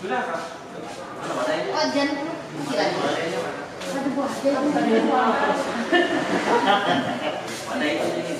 Sudah kan? Oh, jangan kira. Ada buah. Mana itu ini?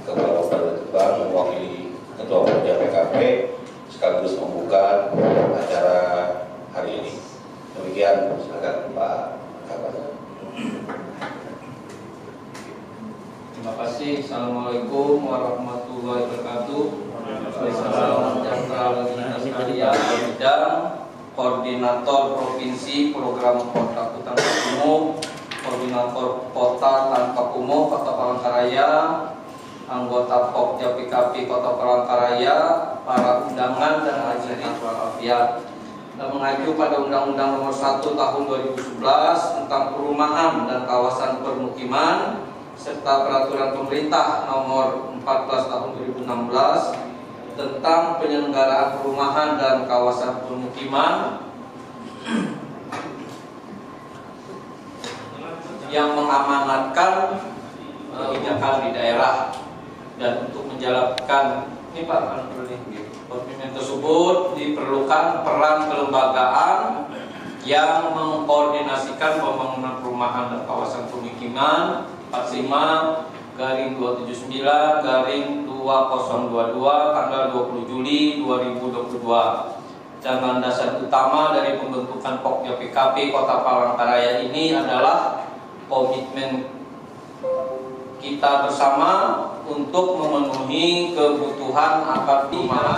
Kepala Bupati mewakili Ketua Umum PKP sekaligus membuka acara hari ini. Demikian, silakan Pak Kabar. Terima kasih. Assalamualaikum warahmatullahi wabarakatuh. Salam sejahtera bagi kita sekalian. Bidang Koordinator Provinsi Program Kota Hutan Kumuh, Koordinator Kota Tanpa Kumuh Kota Palangkaraya, anggota Pokja PKP Kota Palangkaraya, para undangan dan hadirin walafiat. Dan mengacu pada Undang-Undang Nomor 1 Tahun 2011 tentang Perumahan dan Kawasan Permukiman serta Peraturan Pemerintah Nomor 14 Tahun 2016 tentang penyelenggaraan perumahan dan kawasan permukiman yang mengamanatkan kebijakan di daerah. Dan untuk menjalankan ini Pak komitmen tersebut diperlukan peran kelembagaan yang mengkoordinasikan pembangunan perumahan dan kawasan permukiman 45/209/2022 tanggal 20 Juli 2022. Dan landasan utama dari pembentukan Pokja PKP Kota Palangkaraya ini adalah komitmen kita bersama untuk memenuhi kebutuhan akan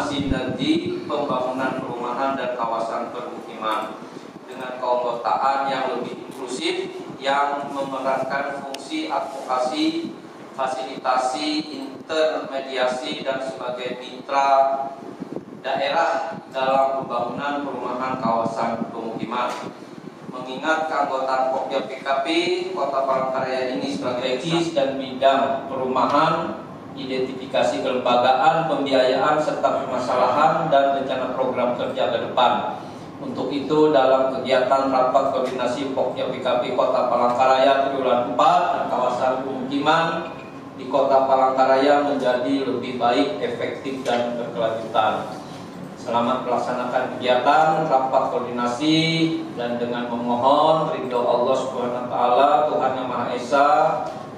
sinergi pembangunan perumahan dan kawasan permukiman dengan keanggotaan yang lebih inklusif yang memerankan fungsi advokasi, fasilitasi, intermediasi dan sebagai mitra daerah dalam pembangunan perumahan kawasan permukiman. Mengingat keanggotaan Pokja PKP Kota Palangkaraya ini sebagai eksis dan bidang perumahan, identifikasi kelembagaan, pembiayaan serta permasalahan dan rencana program kerja ke depan. Untuk itu dalam kegiatan rapat koordinasi Pokja PKP Kota Palangkaraya triwulan 4 dan kawasan pemukiman di Kota Palangkaraya menjadi lebih baik, efektif dan berkelanjutan. Selamat melaksanakan kegiatan rapat koordinasi dan dengan memohon ridho Allah Subhanahu wa taala Tuhan Yang Maha Esa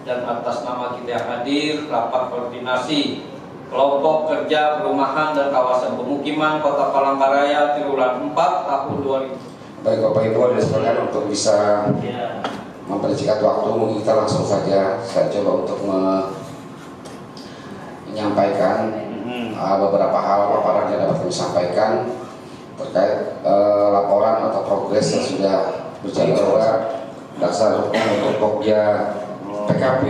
dan atas nama kita yang hadir rapat koordinasi Kelompok Kerja Perumahan dan Kawasan Pemukiman Kota Palangkaraya triwulan 4 tahun 2000. Baik Bapak Ibu dan sekalian, untuk bisa mempersingkat waktu mungkin kita langsung saja. Saya coba untuk menyampaikan beberapa hal paparan yang dapat kami sampaikan terkait laporan atau progres yang sudah berjalan oleh dasar hukum untuk Pokja PKP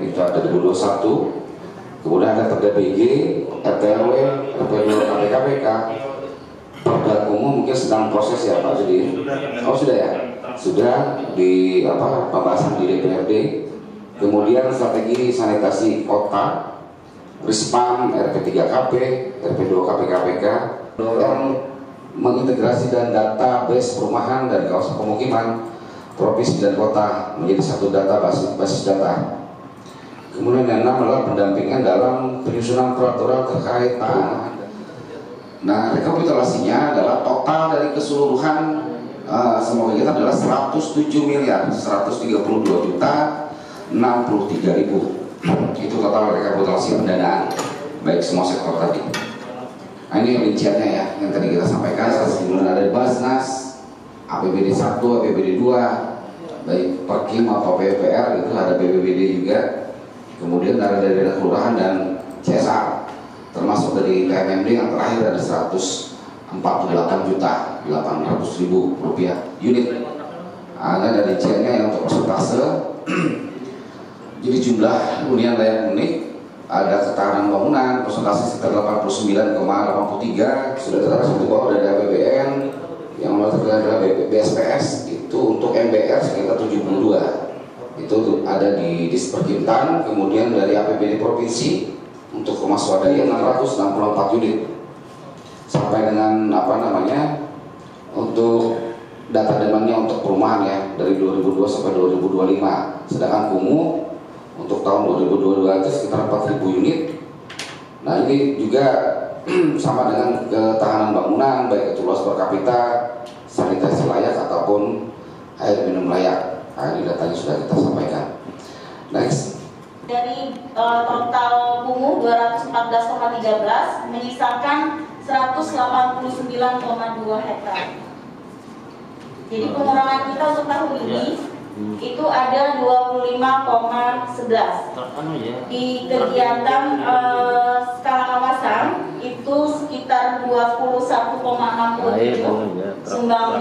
itu ada 2021. Kemudian ada PDBG, RTRW, RPW, KPK, Perda Umum mungkin sedang proses ya Pak Jadi. Oh sudah ya, sudah di pembahasan di DPRD. Kemudian strategi sanitasi kota, Rispam, RP3KP, RP2KP KPK yang mengintegrasi dan database perumahan dan kawasan pemukiman provinsi dan kota menjadi satu data basis data. Kemudian yang 6 adalah pendampingan dalam penyusunan peraturan terkait perumahan. Nah, rekapitulasinya adalah total dari keseluruhan semua kegiatan adalah 107.132.063.000. Itu total rekapitulasi pendanaan baik semua sektor tadi. Nah, ini rinciannya ya yang tadi kita sampaikan. Kemudian ada Basnas, APBD 1, APBD 2, baik Perkim atau PPR itu ada BPBD juga. Kemudian dari daerah kelurahan dan CSR, termasuk dari KMMD yang terakhir ada 148.800.000 rupiah unit. Ada dari rinciannya yang untuk persentase. Jadi jumlah hunian layak unik ada ketahanan bangunan persentase sekitar 89,83, sudah termasuk di bawah dari APBN yang terkait adalah BSPS itu untuk MBR sekitar 72. Itu ada di Disperkintan. Kemudian dari APBD provinsi untuk rumah swadaya 664 unit sampai dengan untuk data demandnya untuk perumahan ya dari 2002 sampai 2025. Sedangkan kumuh untuk tahun 2022 itu sekitar 4.000 unit. Nah ini juga sama dengan ketahanan bangunan, baik itu luas per kapita, sanitasi layak ataupun air minum layak. Nah, ini datanya sudah kita sampaikan. Next. Dari total kumuh 214,13 menyisakan 189,2 hektar. Jadi pengurangan kita untuk tahun ini itu ada 25,11. Di kegiatan skala kawasan itu sekitar 21,67 sumbangan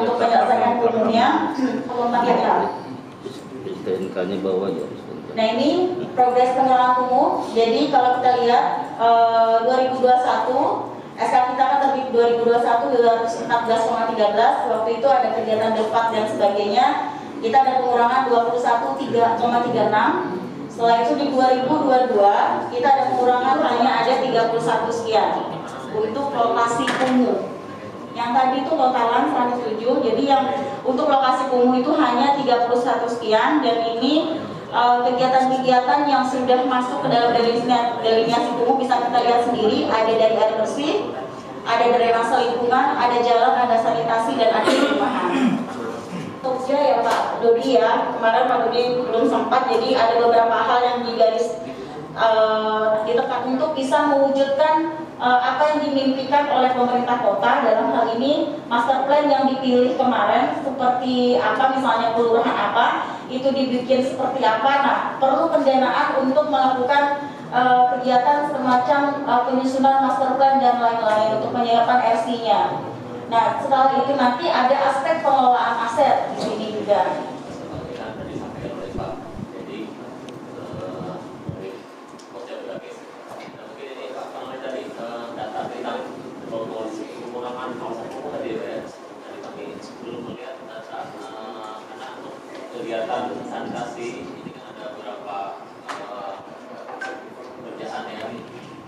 untuk penyelesaian kumuhnya 24 hektar. STNK-nya bawah ya. Nah ini progres pengelolaan kumuh. Jadi kalau kita lihat 2021 SK kita kan terbit 2021 214,13. Waktu itu ada kegiatan debat dan sebagainya. Kita ada pengurangan 21,36. Setelah itu di 2022 kita ada pengurangan hanya ada 31 sekian untuk lokasi kumuh. Yang tadi itu totalan 107. Jadi yang untuk lokasi kumuh itu hanya 31 sekian, dan ini kegiatan-kegiatan yang sudah masuk ke dalam delineasi kumuh bisa kita lihat sendiri. Ada dari air bersih, ada drainase lingkungan, ada jalan, ada sanitasi, dan ada perumahan. Terusnya ya Pak Dodi ya, kemarin Pak Dodi belum sempat, jadi ada beberapa hal yang digaris ditekan untuk bisa mewujudkan apa yang dimimpikan oleh pemerintah kota. Dalam hal ini master plan yang dipilih kemarin seperti apa, misalnya kelurahan apa itu dibikin seperti apa. Nah, perlu pendanaan untuk melakukan kegiatan semacam penyusunan master plan dan lain-lain untuk menyiapkan RC-nya. Nah, setelah itu nanti ada aspek pengelolaan aset di sini juga. Kegiatan sanitasi ini kan ada beberapa kerjaan yang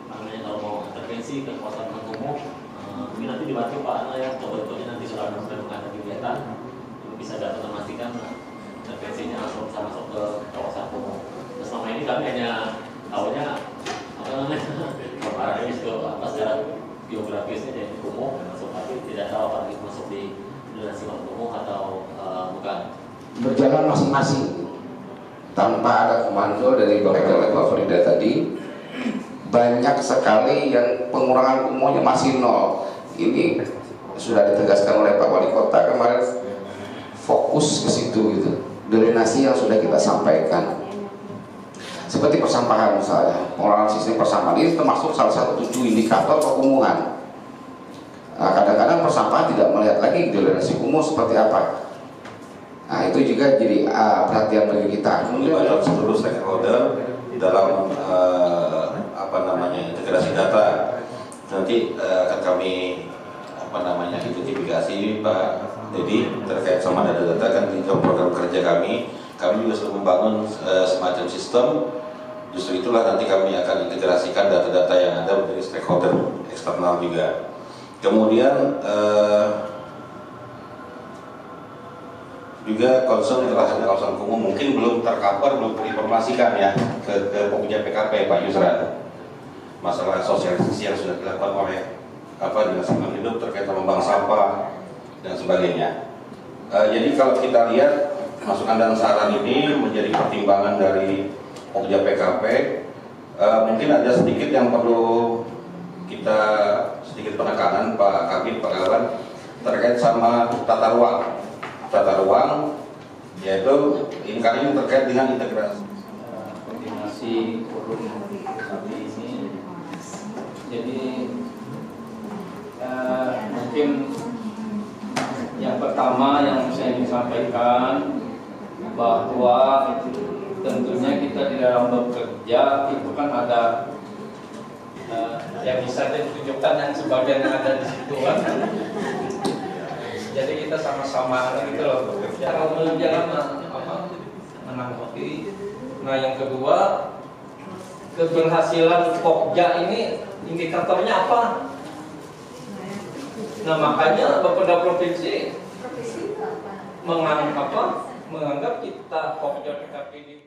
namanya kalau mau intervensi ke kawasan kumuh, ini nanti dibantu Pak Ana ya, bentuknya nanti sudah ada kegiatan, bisa dapat memastikan intervensinya langsung bisa masuk ke kawasan kumuh. Nah, selama ini kami hanya tahunya apa namanya arahnya ke apa secara geografisnya dari kumuh masuk, tapi tidak tahu apakah itu masuk di zonasi kumuh atau bukan. Berjalan masing-masing tanpa ada komando dari Bapak Frida tadi. Banyak sekali yang pengurangan kumuhnya masih nol. Ini sudah ditegaskan oleh Pak Wali Kota kemarin, fokus ke situ gitu. Drainasi yang sudah kita sampaikan, seperti persampahan misalnya, pengelolaan sistem persampahan ini termasuk salah satu 7 indikator kekumuhan. Nah, kadang-kadang persampahan tidak melihat lagi drainasi kumuh seperti apa. Nah itu juga jadi perhatian bagi kita. Melibatkan seluruh stakeholder dalam integrasi data. Nanti akan kami identifikasi Pak Dedi terkait sama data-data kan di dalam program kerja kami juga sudah membangun semacam sistem. Justru itulah nanti kami akan integrasikan data-data yang ada dari stakeholder eksternal juga. Kemudian juga concern terhadap kawasan kumuh mungkin belum tercover, belum terinformasikan ya ke Pokja PKP Pak Yusran. Masalah sosialisasi yang sudah dilakukan oleh Dinas Lingkungan Hidup terkait dengan bank sampah dan sebagainya. Jadi kalau kita lihat masukan dan saran ini menjadi pertimbangan dari Pokja PKP, mungkin ada sedikit yang perlu kita sedikit penekanan Pak Kabid, Pak Kawan terkait sama tata ruang, yaitu ini kali ini terkait dengan integrasi koordinasi forum kami ini. Jadi mungkin yang pertama yang saya ingin sampaikan bahwa tentunya kita di dalam bekerja itu kan ada yang bisa ditunjukkan yang sebagian yang ada di situ kan. Jadi kita sama-sama gitu loh bekerja kalau berjalan menanggapi. Nah yang kedua, keberhasilan Pokja ini indikatornya apa? Nah makanya Bapeda Provinsi menganggap kita Pokja PKP